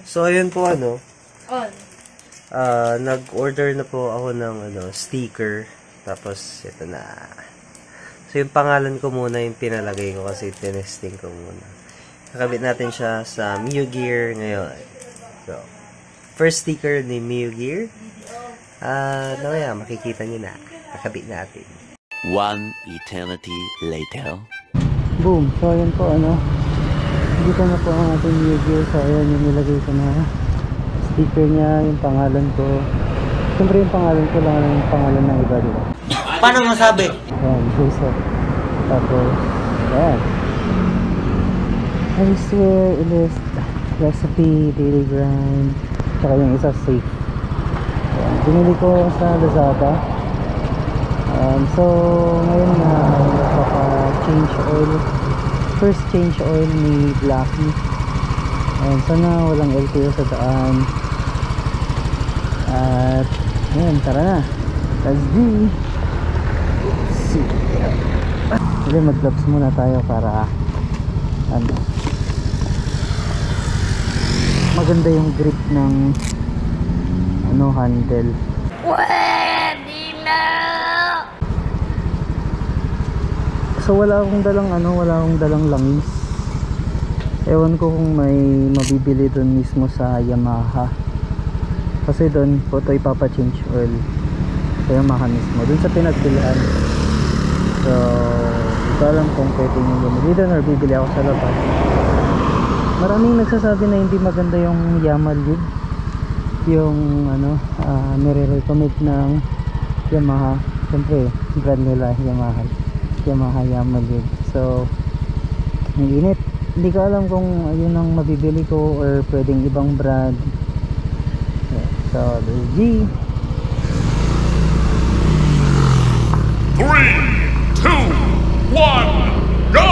So, ayun po On. nag-order na po ako ng sticker. Tapos, ito na. So, yung pangalan ko muna yung pinalagay ko kasi tinesting ko muna. Nakabit natin siya sa Miu Gear ngayon. So, first sticker ni Miu Gear. Nawaya, makikita nyo na. Nakabit natin. One eternity later. Boom. So, ayan po, dito na po ang ating Miu Gear. So, ayan yung nilagay ko na sticker niya, yung pangalan ko. Siyempre yung pangalan ko lang yung pangalan ng iba, diba? Paano masabi? Ayan, Joseph. Tapos, ayan. I swear, list, recipe, daily grind, tsaka yung isa safe. Ayan, binili ko sa Lazada. So, ngayon na change oil. First change oil ni Blackie. Ayan, sana walang LTO sa daan. At, ayan, tara na. Let's do. Sige, mag-gloves muna tayo para maganda yung grip ng handle. Pwede na! So wala akong dalang langis. Ewan ko kung may mabibili doon mismo sa Yamaha. Kasi doon po ito ipapa-change oil sa Yamaha mismo, doon sa pinagbilian. So hindi ko alam kung pwede nyo bumili doon or bibili ako sa labas. Maraming nagsasabi na hindi maganda yung Yamaha lube, yung nire-recommend ng Yamaha. Siyempre brand nila Yamaha lube. So ang init, hindi ko alam kung yun ang mabibili ko or pwedeng ibang brand. So there's G. 3, 2, 1, go!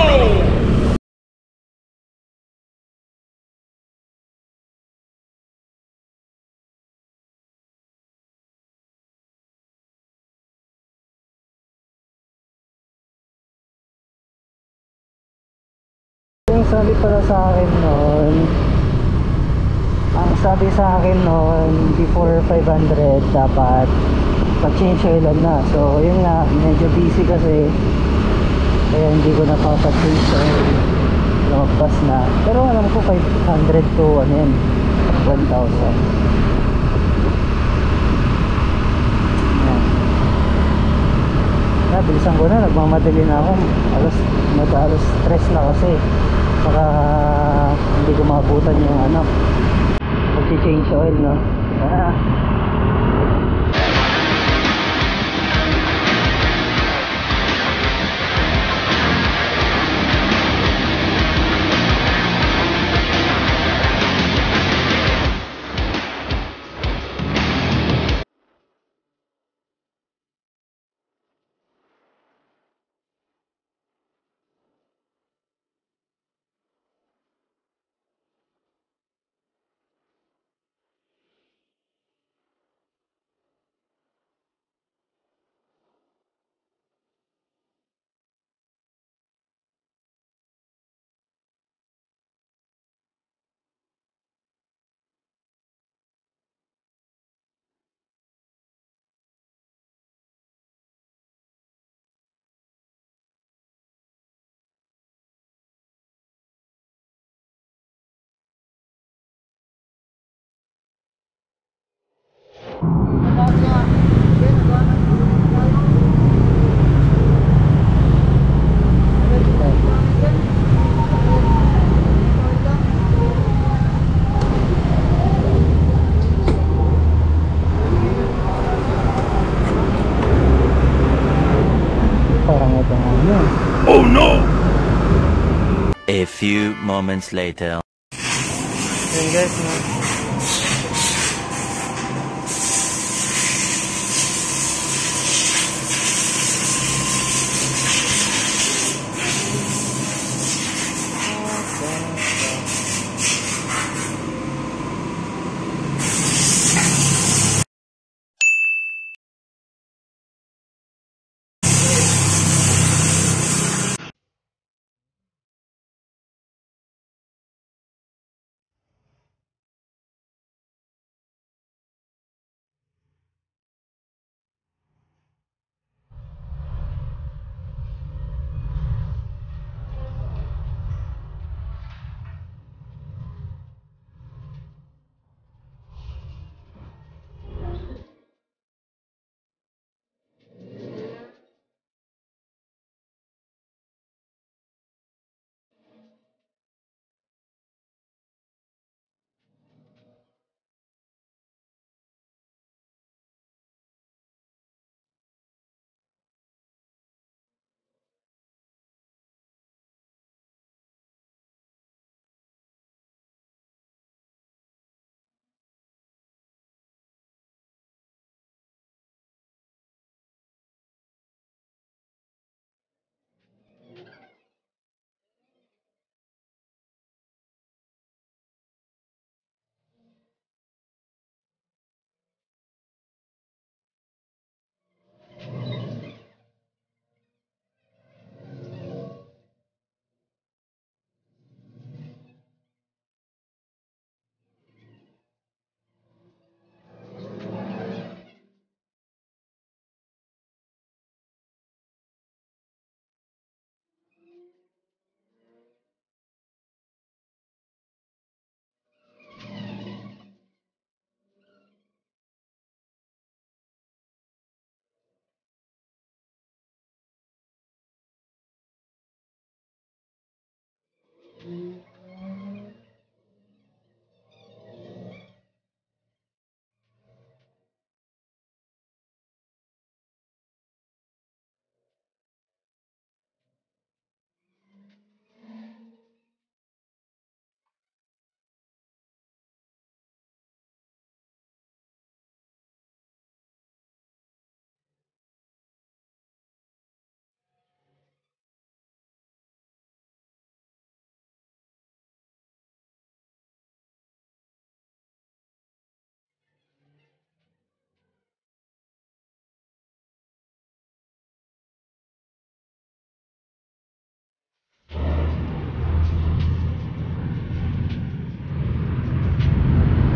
Yung sabi pala sa akin noon, ang sabi sa akin noon, before 500 dapat pa-change oil na. So yun nga, medyo busy kasi kaya hindi ko napapa-change oil, lumagpas na. Pero alam ko 500 to 1,000. Bilisan ko na, nagmamadali na ako. Alas stress na kasi baka hindi ko maabutan yung mag-change oil, no? Oh no! A few moments later. Ayan guys,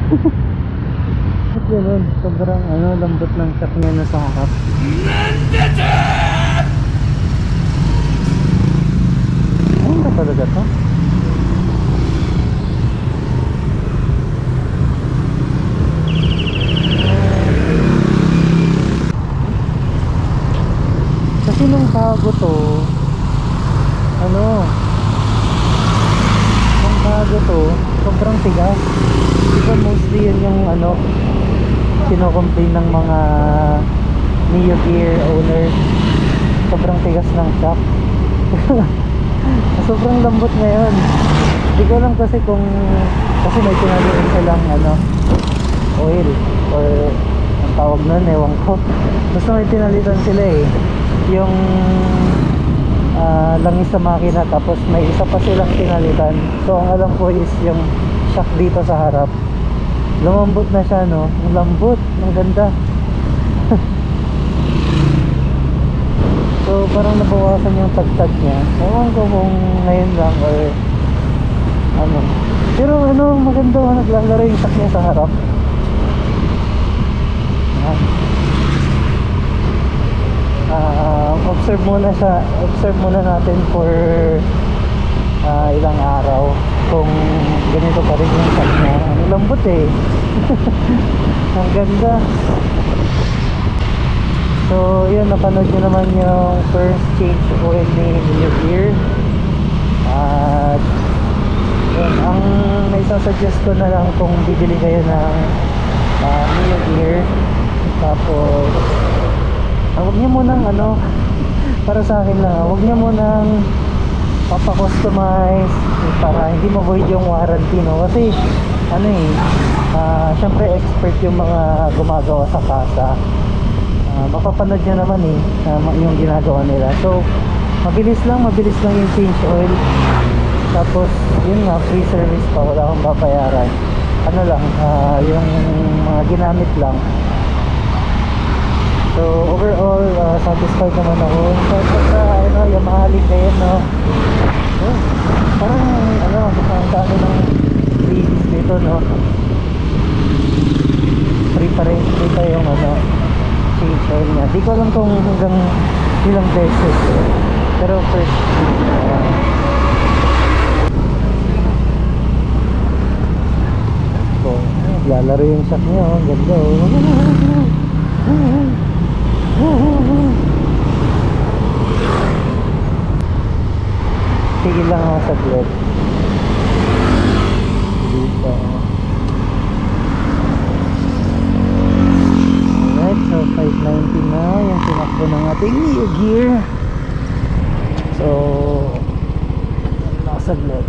At yun, sobrang lambot ng shock niya na sa harap. Ano ba talaga to? Kasi nung bago to, sobrang tigas. Diba mostly yun yung kinocomplain ng mga Neo Gear owners, sobrang tigas ng shock. Sobrang lambot ngayon. Hindi ko alam kasi kasi may tinalian silang oil or ang tawag nun, ewan ko. Basta may tinalitan sila yung langis sa makina, tapos may isa pa silang pinalitan. So ang alam ko is yung shock dito sa harap, lumambot na siya, ang lambot, ang ganda. So parang nabawasan yung tagtag niya. Ewan ko kung ngayon lang or pero maganda, naglalaro yung shock niya sa harap. Observe muna natin for ilang araw kung ganito pa rin yung shock niya. Ang lambot ang ganda. So yun, napanood nyo naman yung first change oil ni Neo Gear. At yun, ang naisasuggest ko na lang kung bibili kayo ng Neo Gear, tapos huwag nyo munang para sa akin lang, huwag nyo munang papakustomize para hindi ma-void yung warranty, kasi syempre expert yung mga gumagawa sa kasa. Mapapanood nyo naman yung ginagawa nila. So mabilis lang yung change oil, tapos yun nga, free service pa, wala akong babayaran. Yung mga ginamit lang. So overall, satisfied naman ako. So yung mahalig kayo, parang ang dami ng freebies dito, free pa rin yung change oil niya. Di ko alam kung hanggang ilang beses, pero first lalaro yung shock niya, ang ganda. Tigil lang ako sa bled dito. Alright, so 590 na yung tinakbo ng ating Neo Gear. So nasa bled.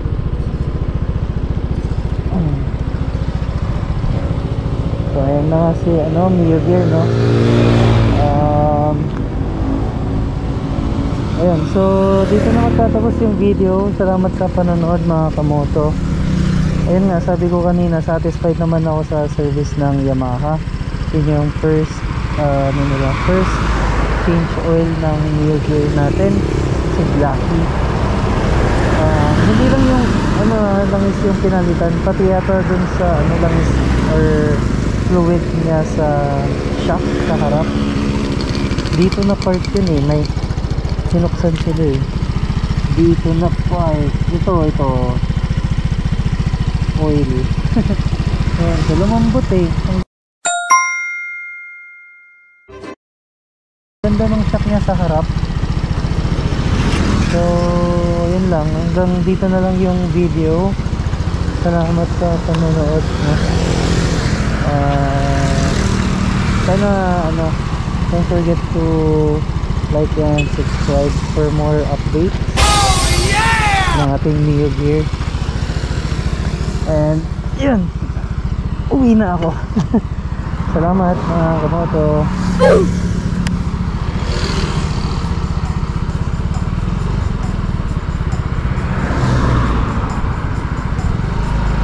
So ayan na si Neo Gear, ayan, so dito na magtatapos yung video. Salamat sa panonood, mga kamoto. Ayun nga, sabi ko kanina, satisfied naman ako sa service ng Yamaha. Yun yung first change oil ng Neo Gear natin, si Blacky. Hindi lang yung langis yung pinalitan, pati yata dun sa langis or fluid niya sa shock sa harap. Dito na part yun may sinuksan sila dito na part. Ito oil. Ayan, so lumambot ang ganda ng shock niya sa harap. So yun lang, hanggang dito na lang yung video. Salamat sa panonood. Sana don't forget to like and subscribe for more updates ng ating Neo Gear. And yun, uwi na ako. Salamat, mga kamoto.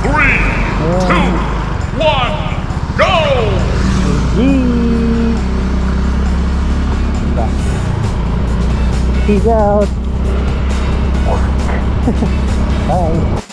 3, 2, 1, go! Peace out. Bye.